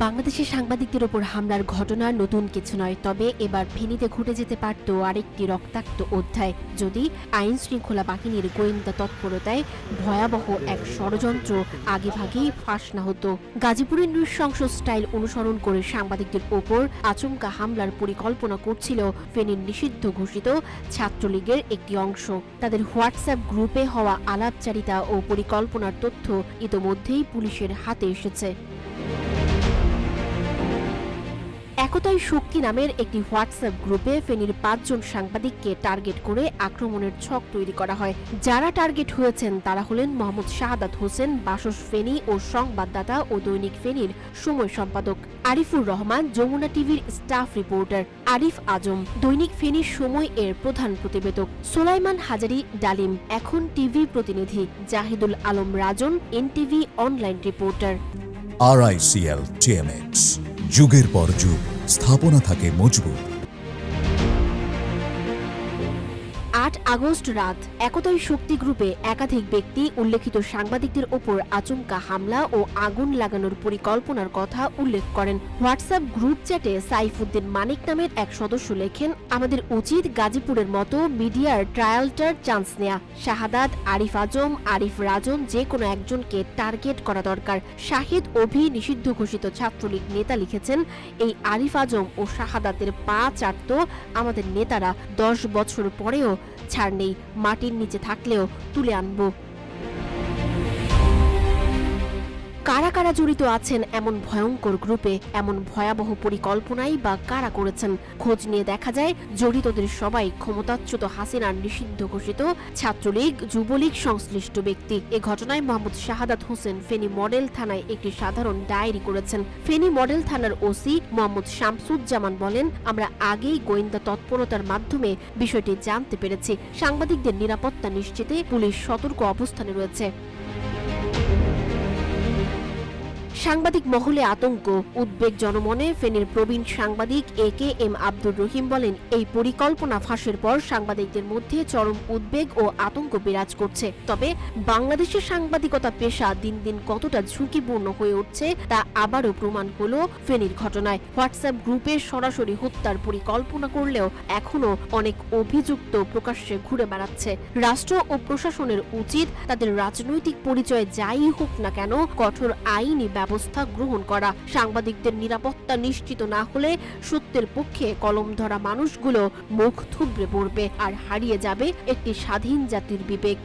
বাংলাদেশের সাংবাদিকদের ওপর হামলার ঘটনা নতুন কিছু নয়, তবে এবার ফেনীতে ঘটে যেতে পারত আরেকটি রক্তাক্ত অধ্যায় যদি আইন শৃঙ্খলা বাহিনীর গোয়েন্দা তৎপরতায় ভয়াবহ এক ষড়যন্ত্র আগেভাগেই ফাঁস না হতো। গাজীপুরের নৃশংস স্টাইল অনুসরণ করে সাংবাদিকদের ওপর আচমকা হামলার পরিকল্পনা করছিল ফেনীর নিষিদ্ধ ঘোষিত ছাত্রলীগের একটি অংশ। তাদের হোয়াটসঅ্যাপ গ্রুপে হওয়া আলাপচারিতা ও পরিকল্পনার তথ্য ইতোমধ্যেই পুলিশের হাতে এসেছে। একতাই শক্তি নামের একটি হোয়াটসঅ্যাপ গ্রুপে ফেনীর ৫ জন সাংবাদিককে টার্গেট করে আক্রমণের ছক তৈরি করা হয়। যারা টার্গেট হয়েছেন তারা হলেন মোহাম্মদ শাহাদাত হোসেন, বাসস ফেনী ও সংবাদদাতা ও দৈনিক ফেনীর সময় সম্পাদক, আরিফুর রহমান, যমুনা টিভির স্টাফ রিপোর্টার, আরিফ আজম, দৈনিক ফেনীর সময় এর প্রধান প্রতিবেদক, সোলাইমান হাজারি ডালিম, এখন টিভি প্রতিনিধি, Zahidul Alam Rajan, NTV online reporter. RICL TMX, যুগের পর যুগ স্থাপনা থাকে মজবুত। ৮ আগস্ট রাত একতাই শক্তি গ্রুপে একাধিক ব্যক্তি উল্লেখিত সাংবাদিকদের ওপর আচমকা হামলা ও আগুন লাগানোর পরিকল্পনার কথা উল্লেখ করেন। হোয়াটসঅ্যাপ গ্রুপ চ্যাটে সাইফুদ্দিন মানিক নামের এক সদস্য লেখেন, আমাদের উচিত গাজীপুরের মতো মিডিয়ার ট্রায়ালটার চান্স নেয়া। শাহাদাত, আরিফ আজম, আরিফ রাজন, যে কোনো একজনকে টার্গেট করা দরকার। শাহিদ অভি নিষিদ্ধ ঘোষিত ছাত্রলীগ নেতা লিখেছেন, এই আরিফ আজম ও শাহাদাতের পা চাটত আমাদের নেতারা, 10 বছর পরেও ছাড় নেই, মাটির নিচে থাকলেও তুলে আনবো। কারা কারা জড়িত আছেন এমন ভয়ঙ্কর গ্রুপে, এমন ভয়াবহ পরিকল্পনাই বা কারা করেছেন? খোঁজ নিয়ে দেখা যায় জড়িতদের সবাই ক্ষমতাচ্যুত হাসিনার নিষিদ্ধ ঘোষিত ছাত্রলীগ, যুবলীগ সংশ্লিষ্ট ব্যক্তি। এ ঘটনায় মোহাম্মদ শাহাদাত হোসেন ফেনী মডেল থানায় একটি সাধারণ ডায়েরি করেছেন। ফেনী মডেল থানার ওসি মোহাম্মদ শামসুজ্জামান বলেন, আমরা আগেই গোয়েন্দা তৎপরতার মাধ্যমে বিষয়টি জানতে পেরেছি। সাংবাদিকদের নিরাপত্তা নিশ্চিতে পুলিশ সতর্ক অবস্থানে রয়েছে। সাংবাদিক মহলে আতঙ্ক, উদ্বেগ জনমনে। ফেনীর প্রবীণ সাংবাদিক AKM আব্দুর রহিম বলেন, এই পরিকল্পনা ফাঁসের পর সাংবাদিকদের মধ্যে চরম উদ্বেগ ও আতঙ্ক বিরাজ করছে। তবে বাংলাদেশের সাংবাদিকতা পেশা দিন দিন কতটা ঝুঁকিপূর্ণ হয়ে উঠছে তা আবারও প্রমাণ হলো ফেনীর ঘটনায়। হোয়াটসঅ্যাপ গ্রুপে সরাসরি হত্যার পরিকল্পনা করলেও এখনো অনেক অভিযুক্ত প্রকাশ্যে ঘুরে বেড়াচ্ছে। রাষ্ট্র ও প্রশাসনের উচিত তাদের রাজনৈতিক পরিচয় যাই হোক না কেন কঠোর আইনি ব্যবস্থা গ্রহণ করা। সাংবাদিকদের নিরাপত্তা নিশ্চিত না হলে সত্যের পক্ষে কলম ধরা মানুষগুলো মুখ থুবড়ে পড়বে আর হারিয়ে যাবে একটি স্বাধীন জাতির বিবেক।